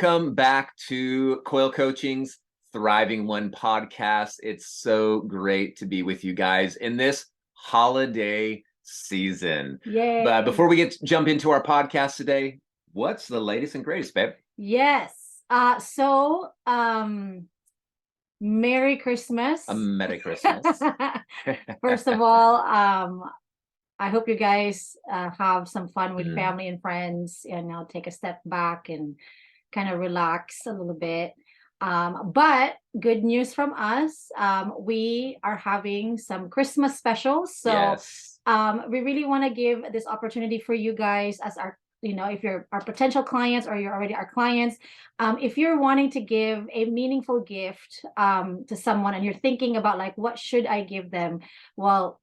Welcome back to Coil Coaching's Thriving One podcast. It's so great to be with you guys in this holiday season. Yay. But before we jump into our podcast today, what's the latest and greatest, babe? Yes. Merry Christmas. A Merry Christmas. First of all, I hope you guys have some fun with family and friends, and now take a step back and kind of relax a little bit. But good news from us, we are having some Christmas specials. So Yes. we really want to give this opportunity for you guys as our, if you're our potential clients or you're already our clients, if you're wanting to give a meaningful gift to someone and you're thinking about like, what should I give them? Well,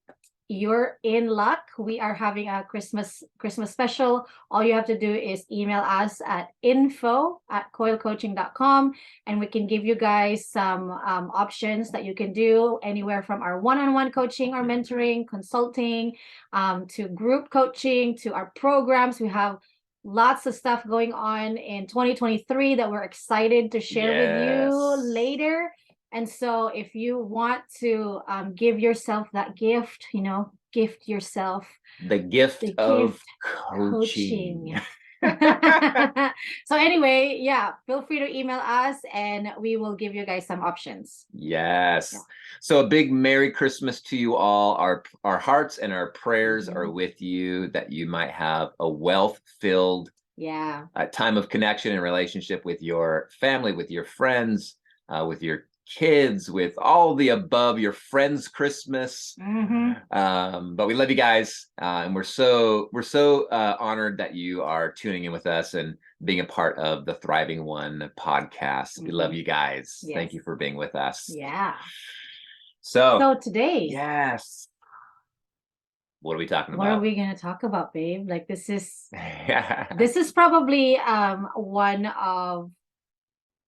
you're in luck. We are having a Christmas special. All you have to do is email us at info@coilcoaching.com, and we can give you guys some options that you can do anywhere from our one-on-one coaching or mentoring, consulting, to group coaching, to our programs. We have lots of stuff going on in 2023 that we're excited to share with you later. And so if you want to give yourself that gift, gift yourself the gift of coaching. So anyway, yeah, feel free to email us and we will give you guys some options. Yes. Yeah. So a big Merry Christmas to you all. Our hearts and our prayers are with you, that you might have a wealth-filled time of connection and relationship with your family, with your friends, with your kids, with all the above, your friends' Christmas. But we love you guys, and we're so honored that you are tuning in with us and being a part of the Thriving One podcast. We love you guys. Yes. Thank you for being with us. Yeah. So today, yes, what are we talking about? What are we gonna talk about, babe? Like this is probably one of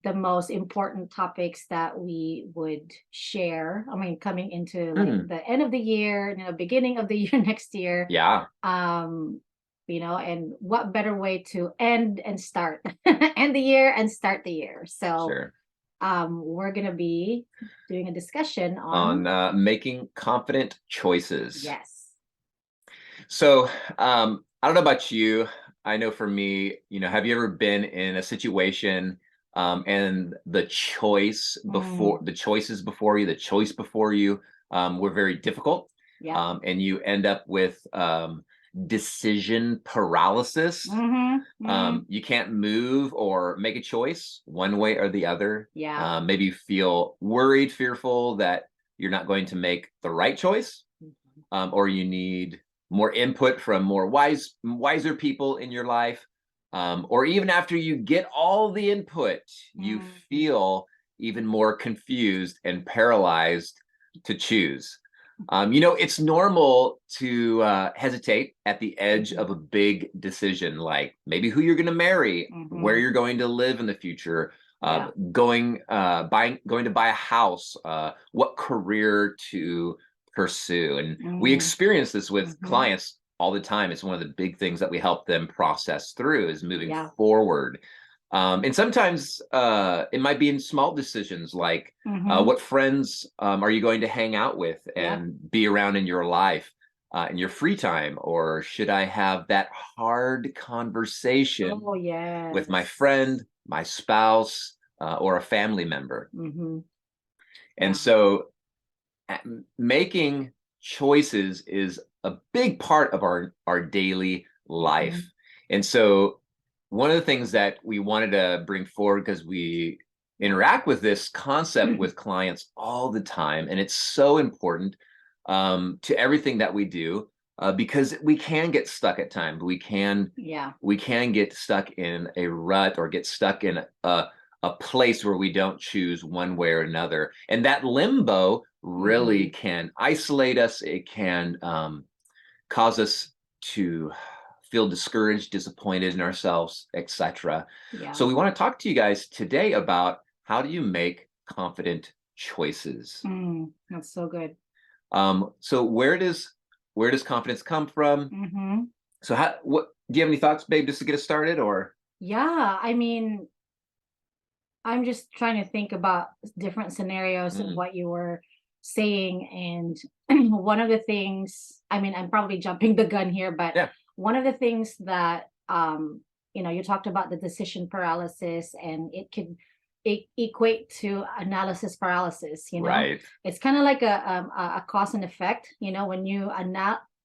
the most important topics that we would share. I mean, coming into like the end of the year, beginning of the year next year. Yeah. And what better way to end and start end the year and start the year. So sure. We're gonna be doing a discussion on making confident choices. Yes. So I don't know about you. I know for me, have you ever been in a situation and the choices before you, the choice before you were very difficult, and you end up with decision paralysis. You can't move or make a choice one way or the other. Maybe you feel worried, fearful that you're not going to make the right choice, or you need more input from more wiser people in your life. Or even after you get all the input, you feel even more confused and paralyzed to choose. It's normal to hesitate at the edge of a big decision, like maybe who you're going to marry, where you're going to live in the future, going to buy a house, what career to pursue. And we experience this with clients all the time. It's one of the big things that we help them process through, is moving forward. And sometimes it might be in small decisions, like what friends are you going to hang out with and be around in your life, in your free time, or should I have that hard conversation with my friend, my spouse, or a family member? And so making choices is a big part of our daily life. And so one of the things that we wanted to bring forward, because we interact with this concept with clients all the time, and it's so important to everything that we do, because we can get stuck at times. We can get stuck in a rut, or get stuck in a place where we don't choose one way or another. And that limbo really can isolate us. It can cause us to feel discouraged, disappointed in ourselves, etc. So we want to talk to you guys today about how do you make confident choices. That's so good. So where does confidence come from? So what do you have any thoughts, babe, just to get us started? Or I mean, I'm just trying to think about different scenarios of Mm, what you were saying. And one of the things, I mean, I'm probably jumping the gun here, but yeah, one of the things that, you talked about the decision paralysis, and it could equate to analysis paralysis. right. It's kind of like a cause and effect, when you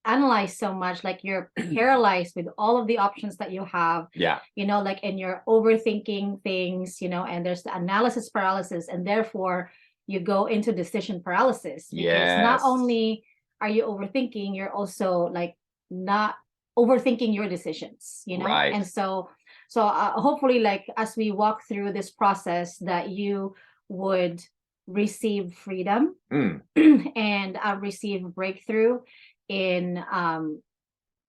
analyze so much, like you're paralyzed with all of the options that you have, Yeah, like, and you're overthinking things, and there's the analysis paralysis, and therefore you go into decision paralysis, because not yes, only are you overthinking, you're also like not overthinking your decisions, right. and so hopefully, like, as we walk through this process, that you would receive freedom Mm, and receive breakthrough in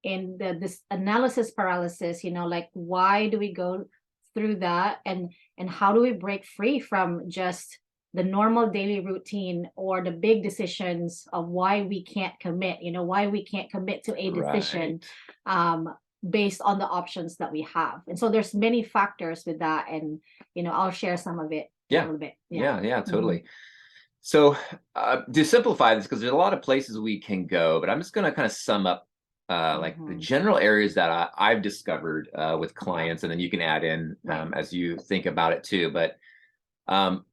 this analysis paralysis, like, why do we go through that, and how do we break free from just the normal daily routine or the big decisions of why we can't commit, why we can't commit to a decision, right. um based on the options that we have. And so there's many factors with that, and I'll share some of it a Yeah, little bit. Yeah. yeah, Hmm. totally. So, to simplify this, because there's a lot of places we can go, but I'm just going to kind of sum up like the Hmm. general areas that I've discovered with Yeah. clients, and then you can add in Right. as you think about it too. But um,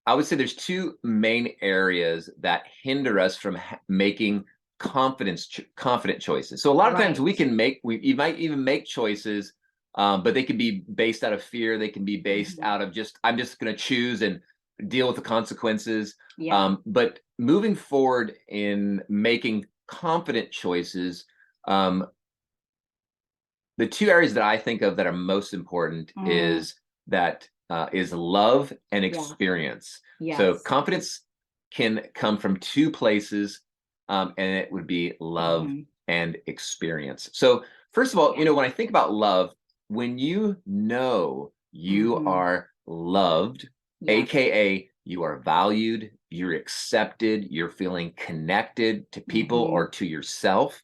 I would say there's two main areas that hinder us from making confident choices. So a lot of times Right. we can make we you might even make choices, but they can be based out of fear. They can be based Hmm. out of just I'm just going to choose and deal with the consequences. Yeah. But moving forward in making confident choices, um, the two areas that I think of that are most important Mm. is love and Yeah. experience. So Yes. confidence can come from two places, and it would be love Hmm. and experience. So first of all, Yeah. when I think about love, when you know you Hmm. are loved, Yeah. aka you are valued, you're accepted, you're feeling connected to people Hmm. or to yourself,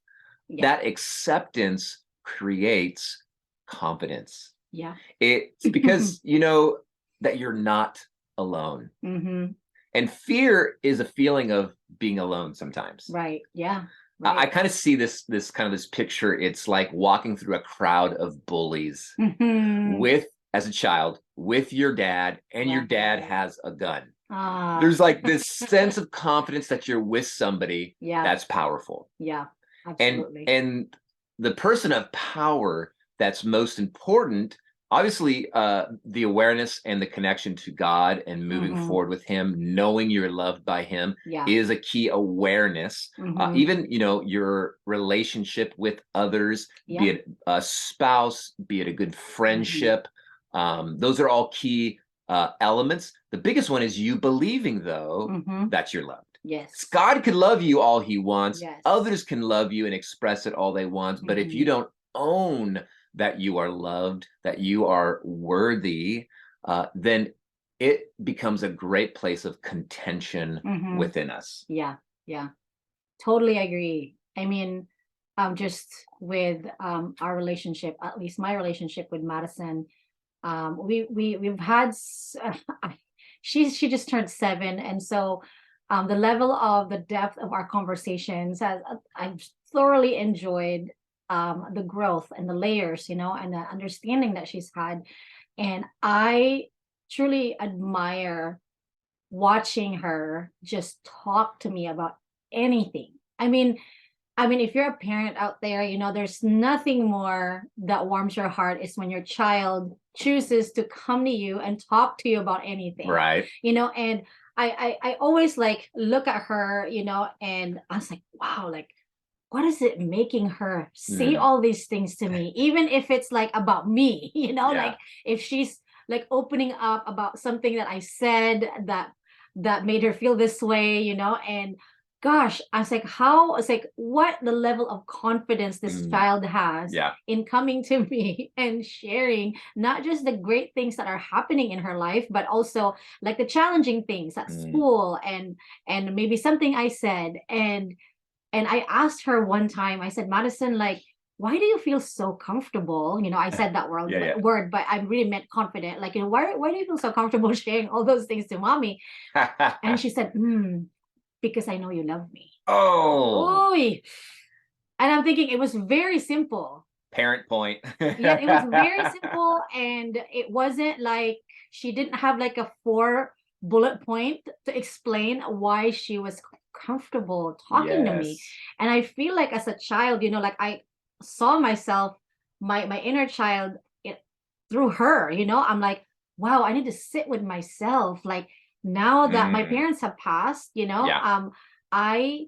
Yeah. that acceptance creates confidence. Yeah. It's because you know that you're not alone. Hmm. And fear is a feeling of being alone sometimes. Right. Yeah. I Right. kind of see this picture. It's like walking through a crowd of bullies Hmm. with as a child with your dad, and your dad Right. has a gun. Ah. There's like this sense of confidence that you're with somebody Yeah. that's powerful. Yeah. and Absolutely. and the person of power that's most important, obviously, the awareness and the connection to God and moving Hmm. forward with him, knowing you're loved by him, Yeah. is a key awareness. Hmm. Even your relationship with others, be Yeah. it a spouse, be it a good Hmm. friendship, those are all key elements. The biggest one is you believing, though, Hmm. that you're loved. Yes. God can love you all he wants. Yes. Others can love you and express it all they want. But if you Hmm. don't own that you are loved, that you are worthy, then it becomes a great place of contention Hmm. within us. Yeah. Yeah. Totally agree. I mean, just with our relationship, at least my relationship with Madison, we've had she just turned 7, and so the level of the depth of our conversations has I've thoroughly enjoyed the growth and the layers, and the understanding that she's had, and I truly admire watching her just talk to me about anything. I mean, if you're a parent out there, there's nothing more that warms your heart is when your child chooses to come to you and talk to you about anything, Right. and I always like look at her, and I was like, wow, like, what is it making her say Mm, all these things to me, even if it's like about me, yeah. like if she's like opening up about something that I said that made her feel this way, and gosh, I was like, how it's like what the level of confidence this Mm, child has yeah. in coming to me and sharing not just the great things that are happening in her life, but also like the challenging things at Mm, school, and maybe something I said. And I asked her one time, I said, Madison, like, why do you feel so comfortable? I said that Yeah, word, but I really meant confident. Like, why do you feel so comfortable sharing all those things to mommy? And yeah. she said, because I know you love me. Oh, Oy. And I'm thinking it was very simple. parent point. Yeah, it was very simple, and it wasn't like she didn't have like a 4 bullet point to explain why she was comfortable talking to me. Yes. And I feel like as a child, like I saw myself, my inner child, through her. I'm like, wow, I need to sit with myself. Like, now that my Mm, parents have passed, yeah. I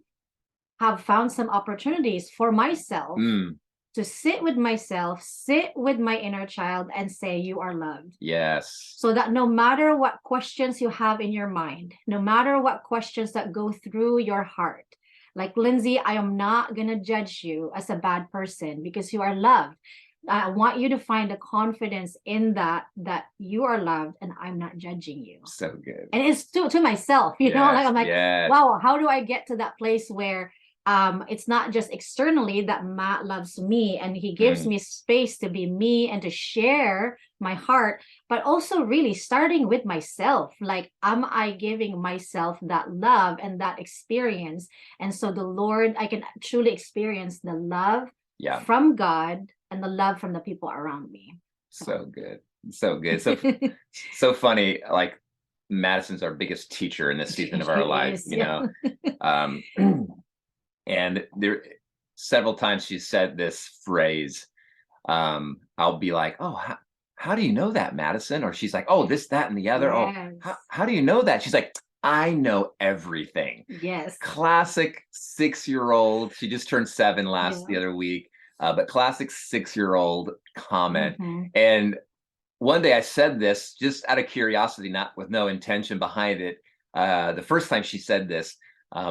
have found some opportunities for myself Mm, to sit with myself, sit with my inner child, and say, you are loved. yes. So that no matter what questions you have in your mind, no matter what questions that go through your heart, like, Lindsay, I am not going to judge you as a bad person because you are loved. I want you to find a confidence in that you are loved and I'm not judging you. So good. And it's to myself, like, Yes. I'm like, Yes. wow, how do I get to that place where it's not just externally that Matt loves me and he gives Mm, me space to be me and to share my heart, but also really starting with myself. Like, am I giving myself that love and that experience? And so the Lord, I can truly experience the love yeah. from God and the love from the people around me. So good. So good. So funny. Like Madison's our biggest teacher in this season of our She life, is, yeah. Um, and there several times she said this phrase. I'll be like, "Oh, how do you know that, Madison?" Or she's like, "Oh, this, that, and the other. Oh, how Yes. how do you know that?" She's like, "I know everything." Yes. Classic 6-year-old. She just turned 7 the Yeah. other week, but classic 6-year-old comment. Mm-hmm. And one day I said this just out of curiosity, not with no intention behind it. The first time she said this,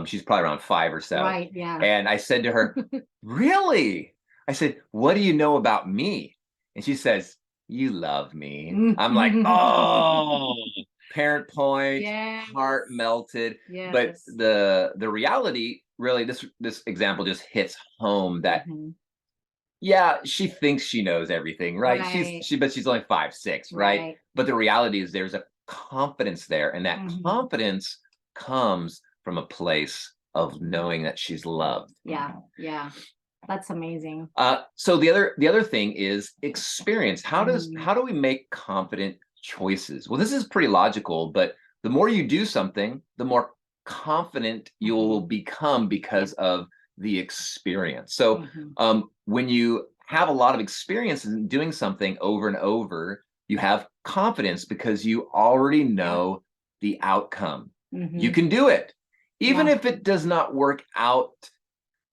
she's probably around 5 or so. Right. Yeah. And I said to her, really? I said, what do you know about me? And she says, you love me. I'm like, oh, parent point, Yes. heart melted. But Yes. the reality, really, this example just hits home that Mm-hmm. yeah, she thinks she knows everything, right? Right. But she's only 5, 6, right? Right. But the reality is there's a confidence there, and that Mm-hmm. confidence comes from a place of knowing that she's loved. Yeah. Yeah. That's amazing. So the other thing is experience. Mm. How do we make confident choices? Well, this is pretty logical, but the more you do something, the more confident you will Mm-hmm. become Yeah. because of the experience. So Mm-hmm. when you have a lot of experience in doing something over and over, you have confidence because you already Yeah. know the outcome. You Mm-hmm. can do it. Even Yeah. if it does not work out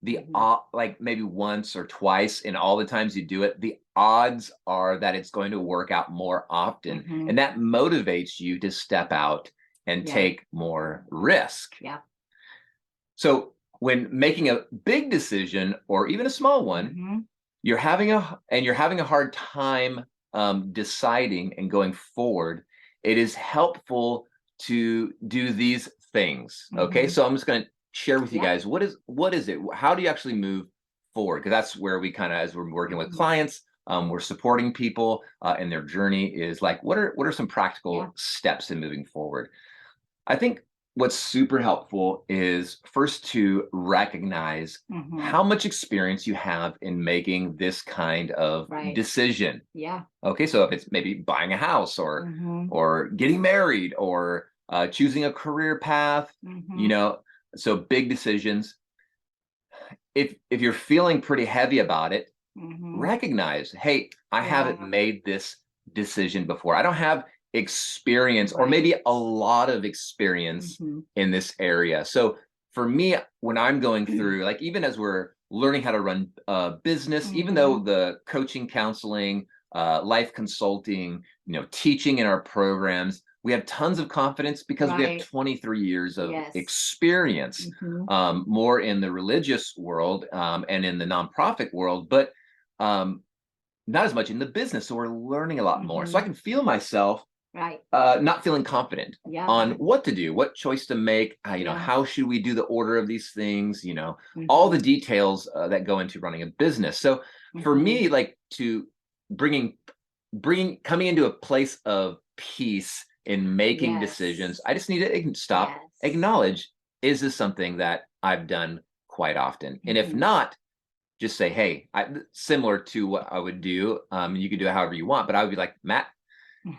the Mm-hmm. like maybe once or twice in all the times you do it, the odds are that it's going to work out more often. Mm-hmm. And that motivates you to step out and Yeah. take more risk. Yeah. So when making a big decision or even a small one, Mm-hmm. you're having a hard time deciding and going forward, it is helpful to do these things. Okay, Mm-hmm. so I'm just going to share with you Yeah. guys what is it? How do you actually move forward? Because that's where we kind of, as we're working with Mm-hmm. clients, we're supporting people in their journey. Is like, what are some Yeah. practical steps in moving forward? I think what's super helpful is first to recognize Mm-hmm. how much experience you have in making this kind of Right. decision. Yeah. Okay, so if it's maybe buying a house Mm-hmm. or getting married or choosing a career path, you Mm-hmm. know, so big decisions. If you're feeling pretty heavy about it, Mm-hmm. recognize, hey, I haven't Yeah. made this decision before. I don't have experience or Right. maybe a lot of experience Mm-hmm. in this area. So for me, when I'm going through, like even as we're learning how to run a business, even though Mm-hmm. the coaching, counseling, life consulting, teaching in our programs, we have tons of confidence because we have Right. 23 years of Yes. experience, Mm-hmm. more in the religious world and in the nonprofit world, but not as much in the business. So we're learning a lot more. So I Mm-hmm. can feel myself. Right. not feeling confident Yeah. on what to do, what choice to make, Yeah. how should we do the order of these things, all Mhm. the details that go into running a business. So for Mhm. me, like to bringing coming into a place of peace in making decisions, Yes. I just need to stop, Yes. acknowledge, is this something that I've done quite often? And if Mhm. not, just say, hey, similar to what I would do. You could do it however you want, but I would be like, Matt,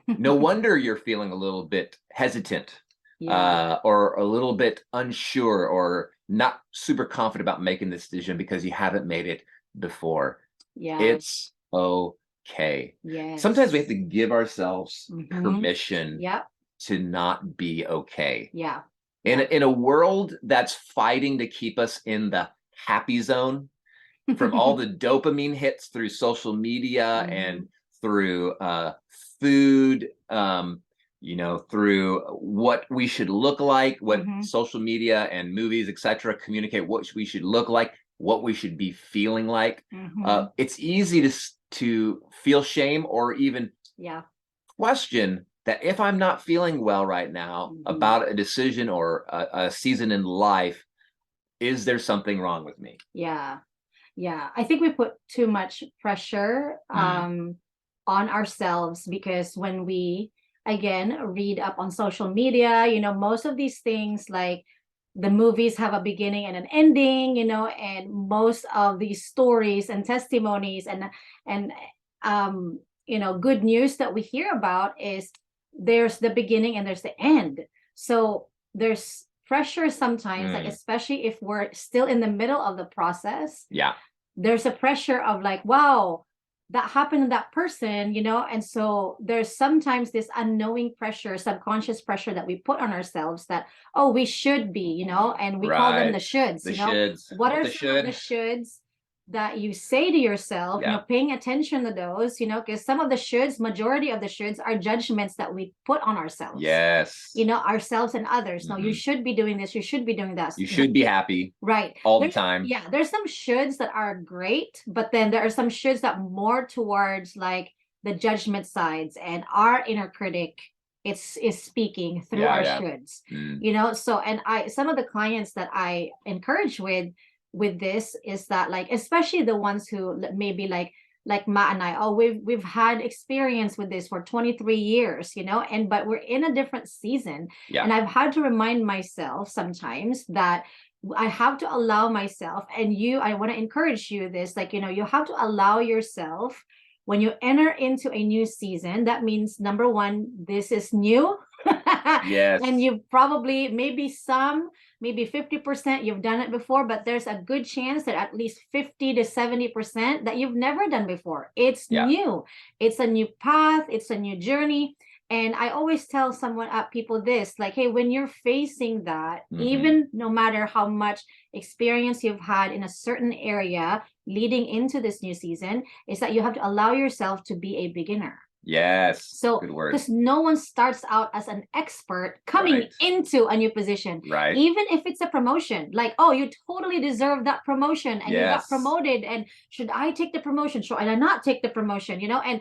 no wonder you're feeling a little bit hesitant, Yeah. or a little bit unsure or not super confident about making this decision because you haven't made it before. Yeah. It's okay. Sometimes we have Yes. to give ourselves Mhm. permission Yep. to not be okay. Yeah. In Yeah. in a world that's fighting to keep us in the happy zone, from all the dopamine hits through social media and Mhm. through food, through what we should look like, what Mhm. social media and movies, etc., communicate what we should look like, what we should be feeling like. Mhm. It's easy to feel shame or even Yeah. question that if I'm not feeling well right now Mhm. about a decision or a season in life, is there something wrong with me? Yeah. Yeah. I think we put too much pressure Mm, on ourselves because when we again read up on social media, most of these things like the movies have a beginning and an ending, and most of these stories and testimonies and good news that we hear about is there's the beginning and there's the end. So there's pressure sometimes, like mm, especially if we're still in the middle of the process, yeah. there's a pressure of like, wow, that happened to that person, and so there's sometimes this unknowing pressure, subconscious pressure that we put on ourselves that, oh, we should be, and we call them the Right. shoulds, The shoulds. what What are the some of the should. shoulds that you say to yourself, Yeah. paying attention to those, because some of the shoulds, majority of the shoulds are judgments that we put on ourselves, Yes. ourselves and others. No, you Hmm. should be doing this, you should be doing that. You should be happy Right. all the time. There's some shoulds that are great, but then there are some shoulds that more towards like the judgment sides, and our inner critic is speaking through Yeah, our yeah. shoulds. Mm, So and I some of the clients that I encourage with this is that, like, especially the ones who maybe like Matt and I, oh, we've had experience with this for 23 years, and but we're in a different season. yeah. And I've had to remind myself sometimes that I have to allow myself, and I want to encourage you this, like, you have to allow yourself when you enter into a new season. That means number one, this is new. And Yes. you probably, maybe 50% you've done it before, but there's a good chance that at least 50 to 70% that you've never done before. It's Yeah. new. It's a new path, it's a new journey. And I always tell people this, like, hey, when you're facing that, Hmm. even no matter how much experience you've had in a certain area leading into this new season, is that you have to allow yourself to be a beginner. Yes. So, Good word. because no one starts out as an expert coming Right. into a new position, Right. even if it's a promotion, like, oh, you totally deserve that promotion and you got Yes. promoted. And should I take the promotion? Should I not take the promotion? And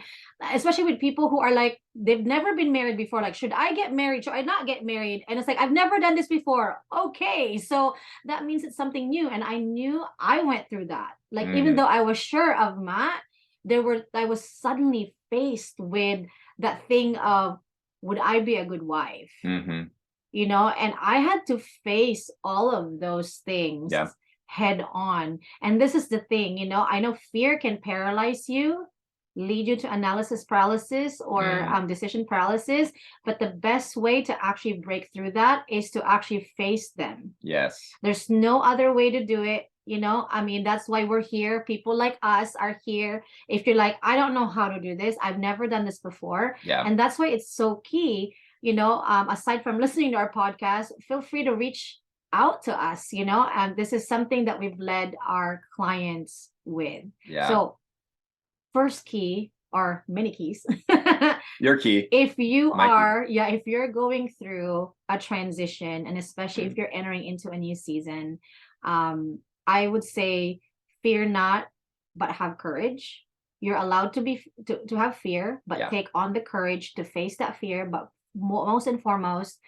especially with people who are like, they've never been married before, like, should I get married? Should I not get married? And it's like, I've never done this before. Okay. So that means it's something new. And I knew I went through that. Like, even Hmm. though I was sure of Matt, I was suddenly faced with that thing of, would I be a good wife? Hmm. And I had to face all of those things Yeah. head on. And this is the thing, I know fear can paralyze you, lead you to analysis paralysis or Mm, decision paralysis. But the best way to actually break through that is to actually face them. yes. There's no other way to do it. I mean, that's why we're here. People like us are here. If you're like, I don't know how to do this, I've never done this before. Yeah. And that's why it's so key, aside from listening to our podcast, feel free to reach out to us, and this is something that we've led our clients with. Yeah. So, first key, or many keys. Your key. If you My key. are, yeah, if you're going through a transition, and especially if Mm, you're entering into a new season, I would say fear not, but have courage. You're allowed to be to have fear, but Yeah. take on the courage to face that fear. But most and foremost,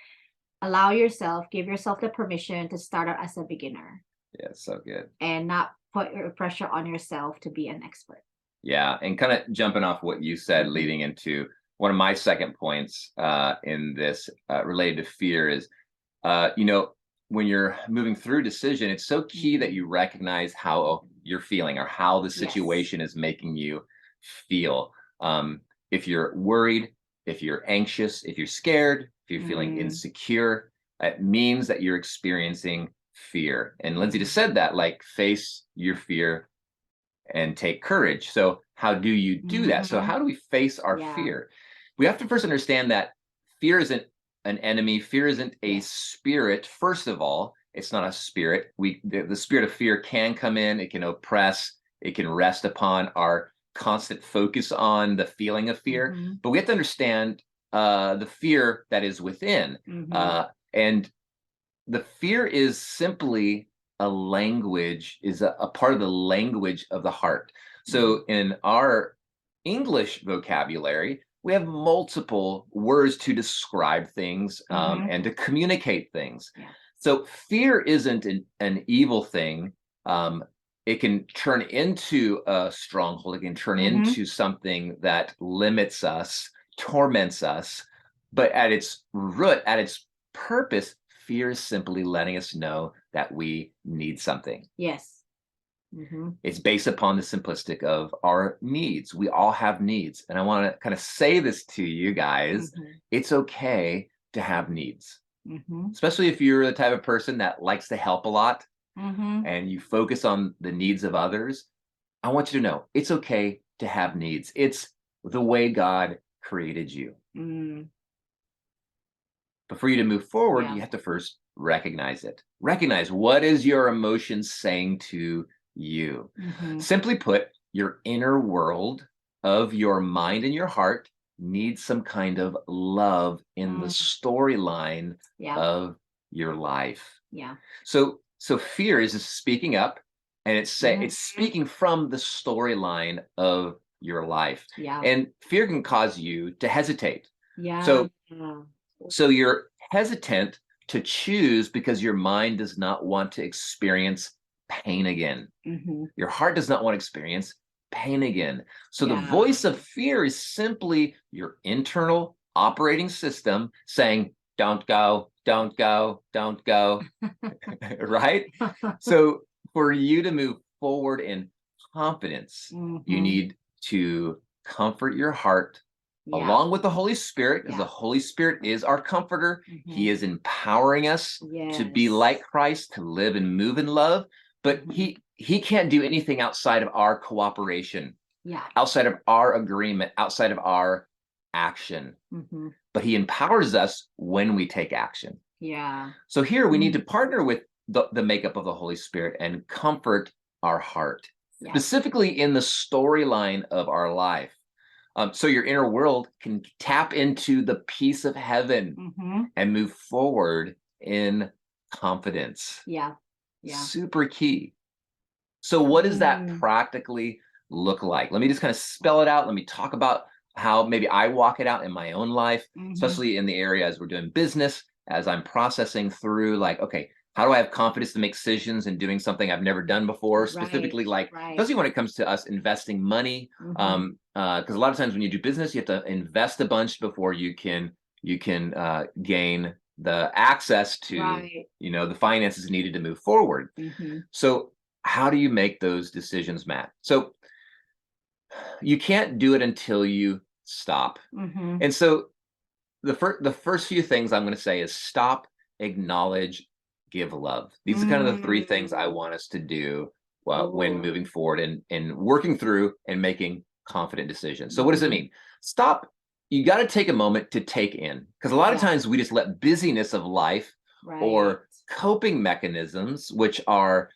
allow yourself, give yourself the permission to start out as a beginner Yeah, so good. and not put your pressure on yourself to be an expert. Yeah, and kind of jumping off what you said, leading into one of my second points in this related to fear is, you know, when you're moving through decision, it's so key that you recognize how you're feeling or how the Yes. situation is making you feel. If you're worried, if you're anxious, if you're scared, if you're feeling Mm, insecure, it means that you're experiencing fear. And Lindsay just said that, like, face your fear and take courage. So, how do you do that? So, mhm. how do we face our Yeah. fear? We have to first understand that fear isn't an enemy. Fear isn't a Yes. spirit. First of all, it's not a spirit. The spirit of fear can come in. It can oppress. It can rest upon our constant focus on the feeling of fear. Mhm. But we have to understand the fear that is within, Mhm. and the fear is simply a language, is a part of the language of the heart. Mhm. So in our English vocabulary, we have multiple words to describe things Mhm. and to communicate things. Yeah. So fear isn't an evil thing. Um, it can turn into a stronghold. It can turn Mhm. into something that limits us, torments us. But at its root, at its purpose, fear is simply letting us know that we need something. Yes. Mhm. It's based upon the simplistic of our needs. We all have needs. And I want to kind of say this to you guys. Mhm. It's okay to have needs, Mhm. especially if you're the type of person that likes to help a lot Mhm. and you focus on the needs of others. I want you to know it's okay to have needs. It's the way God created you. Mm. But for you to move forward, Yeah. you have to first recognize it. Recognize what is your emotion saying to you. Mhm. Simply put, your inner world of your mind and your heart needs some kind of love in the Mm. storyline Yeah. of your life. Yeah. So fear is speaking up, and Mhm. it's speaking from the storyline of your life. Yeah. And fear can cause you to hesitate. Yeah. So you're hesitant to choose because your mind does not want to experience pain again. Mhm. Your heart does not want to experience pain again. So the Yeah. voice of fear is simply your internal operating system saying, don't go, don't go, don't go, right? So for you to move forward in confidence, you Mhm. need to comfort your heart Yeah. along with the Holy Spirit, because the Yeah. Holy Spirit is our comforter. He Mhm. is empowering us to be like Yes. Christ, to live and move in love, but Mhm. he can't do anything outside of our cooperation, Yeah. outside of our agreement, outside of our action. Mhm. But he empowers us when we take action. Yeah. So here we need to Mm. partner with the makeup of the Holy Spirit and comfort our heart, Yeah. specifically in the storyline of our life. So your inner world can tap into the peace of heaven Mhm. and move forward in confidence. Yeah. Yeah. Super key. So, what does that Mm. practically look like? Let me just kind of spell it out. Let me talk about how maybe I walk it out in my own life, Mhm. especially in the area as we're doing business, as I'm processing through, like, okay, how do I have confidence to make decisions and doing something I've never done before? Right. Specifically, like, Right. especially when it comes to us investing money, Mhm. because a lot of times when you do business, you have to invest a bunch before you can gain the access to Right. the finances needed to move forward. Mhm. So how do you make those decisions, Matt? So you can't do it until you stop. Mhm. And so the first few things I'm going to say is stop, acknowledge, give love. These are kind of the three things I Mm. want us to do when Oh. moving forward and working through and making confident decisions. So what does it Mhm. mean? Stop. You got to take a moment to take in, because a lot of Yeah. times we just let busyness of life Right. or coping mechanisms, which are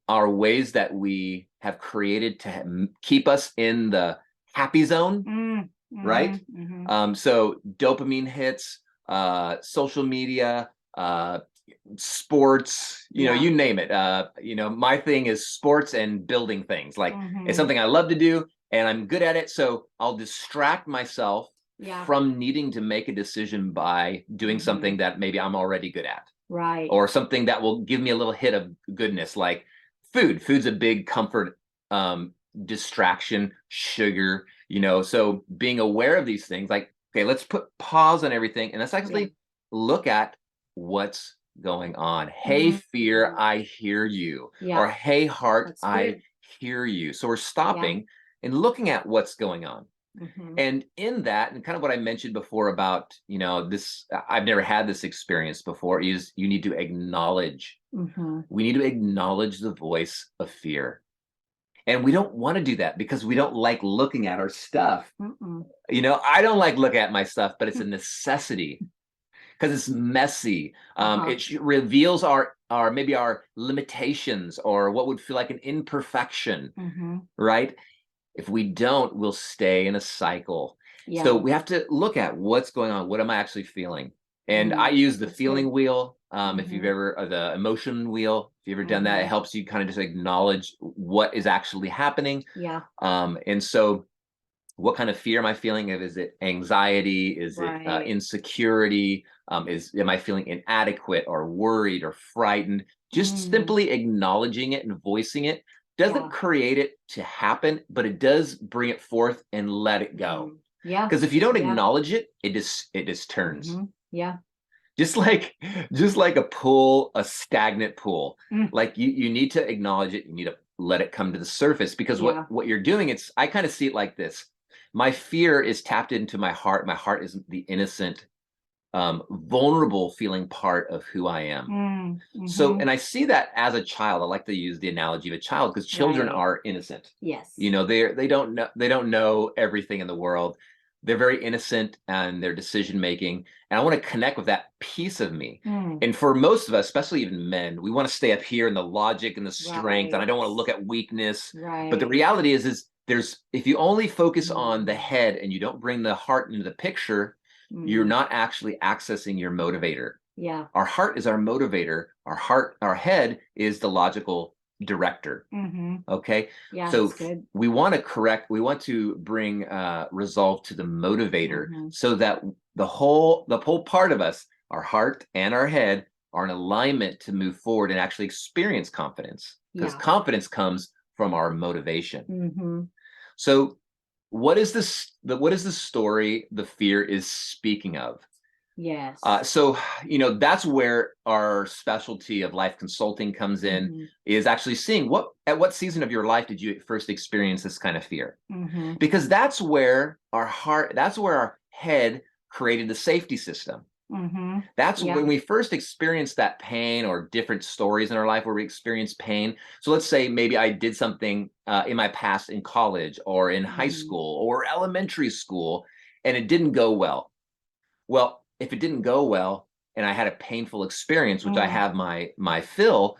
ways that we have created to keep us in the happy zone, Mm. right? Mhm. Mhm. So dopamine hits, social media, sports, Yeah. you name it. My thing is sports and building things. Like, it's Mhm. something I love to do. and I'm good at it. So I'll distract myself Yeah. from needing to make a decision by doing something Mhm. that maybe I'm already good at, Right. or something that will give me a little hit of goodness, like food. Food's a big comfort distraction, sugar, so being aware of these things, like, okay, let's put pause on everything and let's Yeah. actually look at what's going on. Hey, fear, Mhm. I hear you. Yeah. Or hey, heart, That's I good. hear you. So we're Yeah. stopping and looking at what's going on. Mhm. And in that, and kind of what I mentioned before about, this, I've never had this experience before, is you need to acknowledge. Mhm. We need to acknowledge the voice of fear. And we don't want to do that because we don't like looking at our stuff. Mm-mm. I don't like looking at my stuff, but it's a necessity because it's messy. Uh-huh. It reveals our maybe our limitations or what would feel like an imperfection, Mhm. right? If we don't, we'll stay in a cycle. So Yeah. we have to look at what's going on. What am I actually feeling? And I Mm. use the That's good. feeling wheel. If you've Mhm. ever, the emotion wheel, if you've ever done that, it Mhm. helps you kind of just acknowledge what is actually happening. Yeah. And so what kind of fear am I feeling? Is it anxiety? Is it Right. insecurity? Am I feeling inadequate or worried or frightened? Just Mm. simply acknowledging it and voicing it doesn't Yeah. create it to happen, but it does bring it forth and let it go. Mm. Yeah. Because if you don't Yeah. acknowledge it, it just turns. Mhm. Yeah. Just like just like a stagnant pool. Mm. Like you need to acknowledge it. You need to let it come to the surface because what Yeah. what you're doing, I kind of see it like this. My fear is tapped into my heart. My heart is the innocent, vulnerable feeling part of who I am. Mm. So, Mhm. and I see that as a child. I like to use the analogy of a child because children Right. are innocent. Yes. They don't know everything in the world. They're very innocent and their decision making. And I want to connect with that piece of me. Mm. And for most of us, especially even men, we want to stay up here in the logic and the strength. And I Right. don't want to look at weakness. But the Right. reality is there's if you only focus on the Mm. head and you don't bring the heart into the picture, you're Mm. not actually accessing your motivator. Yeah. Our heart is our motivator. Our head is the logical director. Mhm. Okay. Yeah, So that's good. we want to bring resolve to the motivator Mhm. so that the whole part of us, our heart and our head, are in alignment to move forward and actually experience confidence. Because Yeah. confidence comes from our motivation. Mhm. So what is the story the fear is speaking of? Yes. So, that's where our specialty of life consulting comes in, Mhm. is actually seeing at what season of your life did you first experience this kind of fear? Mhm. Because that's where our head created the safety system. Mhm. That's Yeah. when we first experience that pain or different stories in our life where we experience pain. So let's say maybe I did something in my past in college or in high Mhm. school or elementary school, and it didn't go well. Well, if it didn't go well and I had a painful experience, which I Mm. have my fill,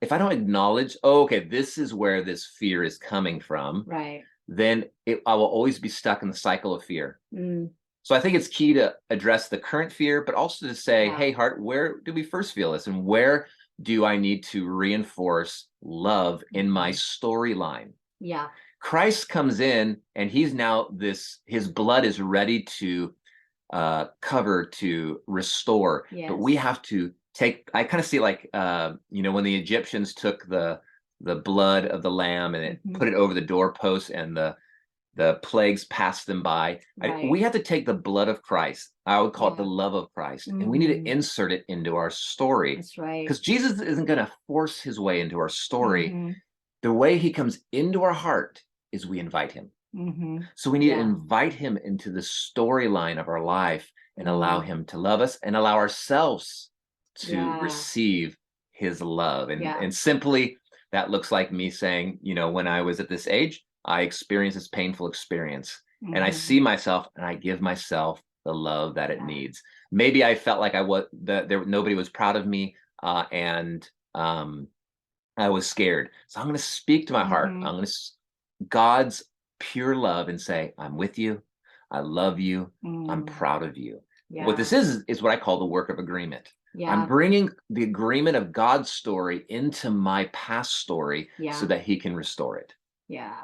if I don't acknowledge, oh, okay, this is where this fear is coming from, Right. then I will always be stuck in the cycle of fear. Mm. So I think it's key to address the current fear, but also to say, Yeah. hey, heart, where did we first feel this? And where do I need to reinforce love in my Mhm. storyline? Yeah. Christ comes in and he's now his blood is ready to cover, to restore, but we Yes. have to take. I kind of see it like when the Egyptians took the blood of the lamb and it Mhm. put it over the doorpost and the plagues passed them by. We Right. have to take the blood of Christ. I would call it the Yeah. love of Christ, and we need to Mhm. insert it into our story That's right. because Jesus isn't going to force his way into our story. Mhm. The way he comes into our heart is we invite him. Mhm. So we need to Yeah. invite him into the storyline of our life and allow Mm. him to love us and allow ourselves to Yeah. receive his love. And Yeah. and simply that looks like me saying, when I was at this age, I experienced this painful experience. And I see Mhm. myself and I give myself the love that it Yeah. needs. Maybe I felt like I was that there nobody was proud of me, and I was scared. So I'm going to speak to my heart. Mhm. I'm going to God's pure love and say, I'm with you. I love you. I'm Mm. proud of you. What this Yeah. is what I call the work of agreement. I'm Yeah. bringing the agreement of God's story into my past story so Yeah. that he can restore it. Yeah.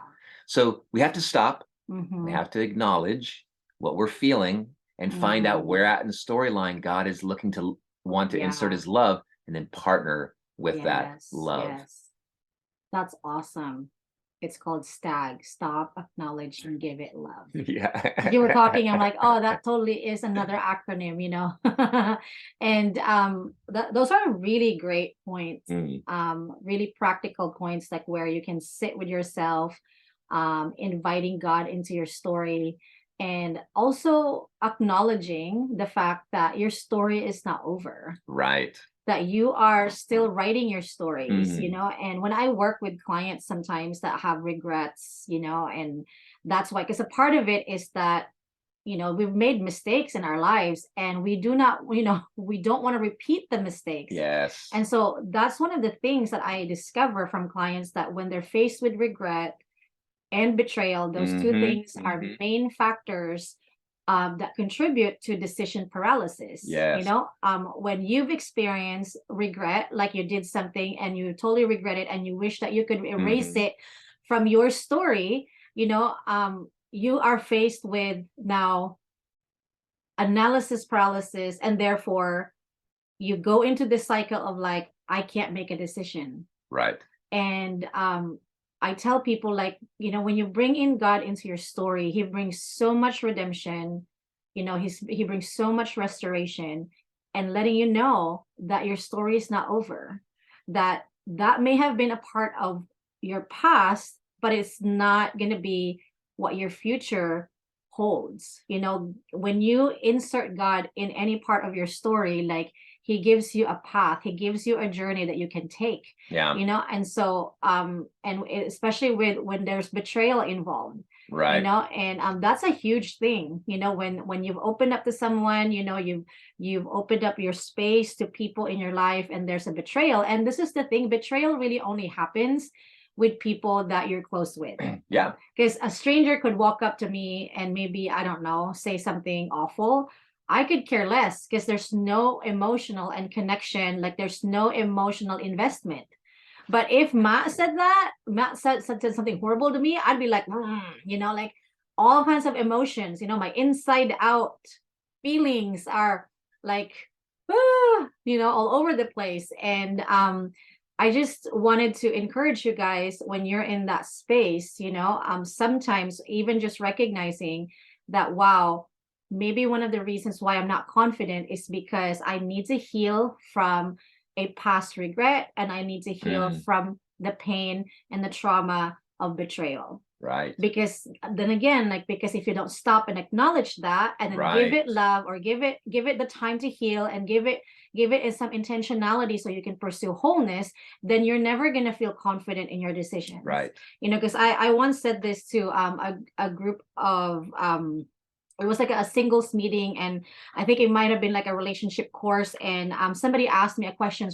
So we have to stop. We Mm-hmm. have to acknowledge what we're feeling and find out where Mm-hmm. at in the storyline God is looking to want to insert Yeah. his love, and then partner with that Yes. love. Yes. That's awesome. It's called STAG. Stop, acknowledge, and give it love. You were talking, I'm Yeah. like, oh, that totally is another acronym, you know. And those are really great points, Mm, really practical points, like where you can sit with yourself, inviting God into your story, and also acknowledging the fact that your story is not over, right. that you are still writing your stories, you Mm, know. And when I work with clients sometimes that have regrets, you know, and that's why, because a part of it is that, you know, we've made mistakes in our lives and we do not, you know, we don't want to repeat the mistakes. yes. And so that's one of the things that I discover from clients, that when they're faced with regret and betrayal, those two Hmm. things are Hmm. main factors that contribute to decision paralysis. You Yes. know, when you've experienced regret, like you did something and you totally regret it and you wish that you could erase Hmm. it from your story, you know, you are faced with now analysis paralysis, and therefore you go into this cycle of like, I can't make a decision. Right. And I tell people, like, you know, when you bring in God into your story, he brings so much redemption, you know, he brings so much restoration, and letting you know that your story is not over, that that may have been a part of your past, but it's not going to be what your future holds. You know, when you insert God in any part of your story, like, he gives you a path, he gives you a journey that you can take, Yeah. you know. And so and especially with when there's betrayal involved, you Right. know. And that's a huge thing, you know, when you've opened up to someone, you know, you've opened up your space to people in your life, and there's a betrayal. And this is the thing, betrayal really only happens with people that you're close with, Yeah. because a stranger could walk up to me and maybe, I don't know, say something awful. I could care less, because there's no emotional and connection, like there's no emotional investment. But if Matt said something horrible to me, I'd be like, you know, like all kinds of emotions, you know, my inside out feelings are like, you know, all over the place. And I just wanted to encourage you guys, when you're in that space, you know, sometimes even just recognizing that, wow, maybe one of the reasons why I'm not confident is because I need to heal from a past regret, and I need to heal Mm, from the pain and the trauma of betrayal. right. Because then again, like, because if you don't stop and acknowledge that, and then give Right. it love, or give it the time to heal, and give it in some intentionality so you can pursue wholeness, then you're never going to feel confident in your decisions. Right. You know, because I once said this to a group of it was like a singles meeting, and I think it might have been like a relationship course. And somebody asked me a question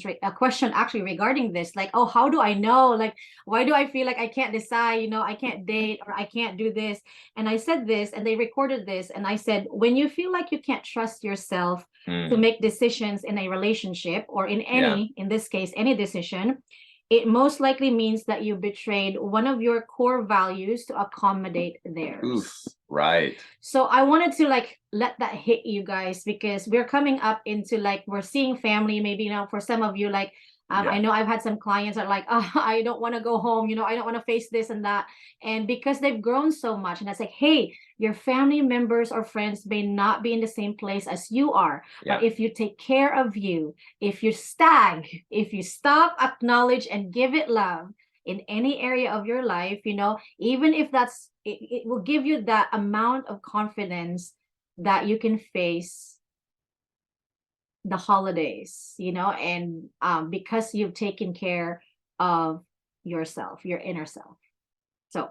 actually regarding this, like, oh, how do I know, like, why do I feel like I can't decide, you know, I can't date, or I can't do this. And I said this, and they recorded this, and I said, when you feel like you can't trust yourself to Mm, make decisions in a relationship, or in yeah. any, in this case, any decision, it most likely means that you betrayed one of your core values to accommodate Oof. theirs. Right. So I wanted to like let that hit you guys, because we're coming up into, like, we're seeing family, maybe, you know, for some of you, like, I Yeah. know I've had some clients that are like, oh, I don't want to go home, you know, I don't want to face this and that. And because they've grown so much, and I like, hey, your family members or friends may not be in the same place as you are. But Yeah. if you take care of you, if you if you stop, acknowledge, and give it love in any area of your life, you know, even if it will give you that amount of confidence that you can face the holidays, you know. And because you've taken care of yourself, your inner self. So I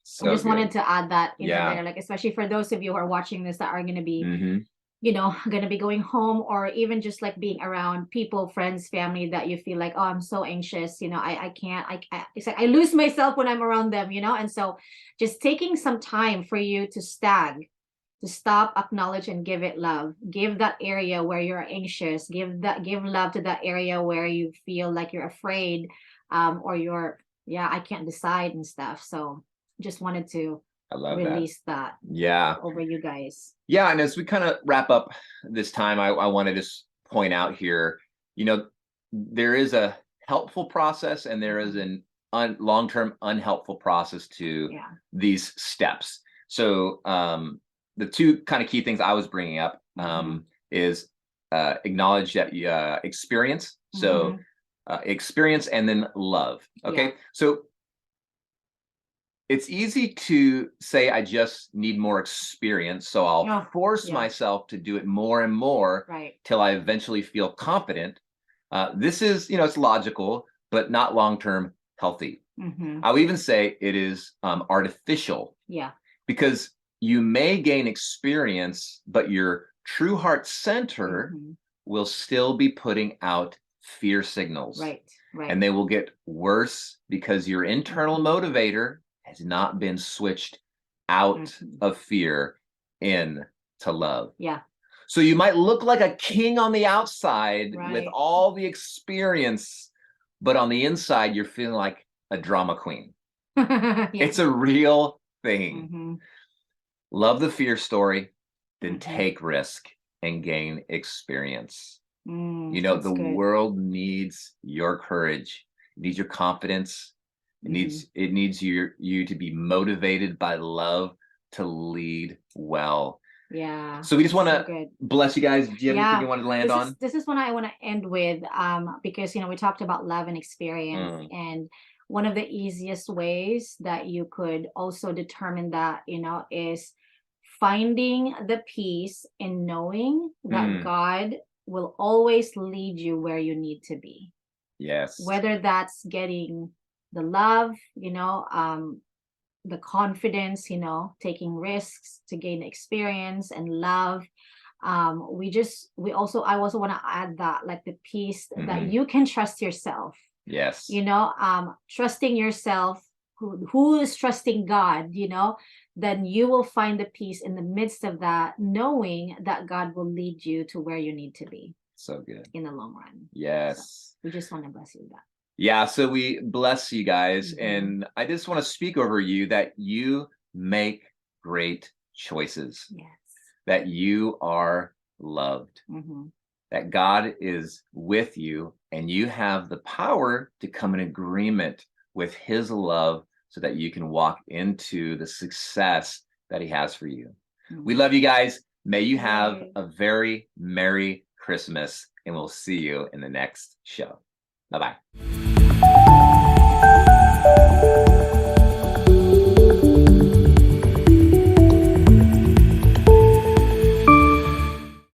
So just wanted good. to add that into Yeah. there, like, especially for those of you who are watching this that are going to be, Hmm. you know, going to be going home, or even just like being around people, friends, family, that you feel like, oh, I'm so anxious, you know, I can't, it's like I lose myself when I'm around them, you know. And so just taking some time for you to to stop, acknowledge, and give it love. Give that area where you're anxious, give love to that area where you feel like you're afraid, or you're, yeah, I can't decide and stuff. So just wanted to I love release that Yeah. over you guys. Yeah. And as we kind of wrap up this time, I want to just point out here, you know, there is a helpful process and there is an long-term unhelpful process to Yeah. these steps. So the two kind of key things I was bringing up is acknowledge that experience. So experience and then love. Okay. Yeah. So it's easy to say I just need more experience, so I'll force myself to do it more and more till I eventually feel confident. This is, it's logical, but not long-term healthy. I would even say it is artificial. Yeah. Because you may gain experience, but your true heart center will still be putting out fear signals. Right. And they will get worse because your internal motivator has not been switched out of fear into love. Yeah. So you might look like a king on the outside with all the experience, but on the inside, you're feeling like a drama queen. It's a real thing. Love the fear story, then take risk and gain experience. The world needs your courage. It needs your confidence. It needs you to be motivated by love to lead well. Yeah. So we just want to bless you guys. Do you have anything you want to land on? This is what I want to end with, because we talked about love and experience, and one of the easiest ways that you could also determine that, is finding the peace in knowing that God will always lead you where you need to be. Yes. Whether that's getting the love, the confidence, taking risks to gain experience and love. I also want to add that, like, the peace that you can trust yourself. Yes. Trusting yourself, who is trusting God, then you will find the peace in the midst of that, knowing that God will lead you to where you need to be. So good. In the long run. Yes. So we just want to bless you with that. Yeah, so we bless you guys. And I just want to speak over you that you make great choices. Yes. That you are loved. That God is with you and you have the power to come in agreement with his love so that you can walk into the success that he has for you. We love you guys. May you have a very Merry Christmas, and we'll see you in the next show. Bye-bye.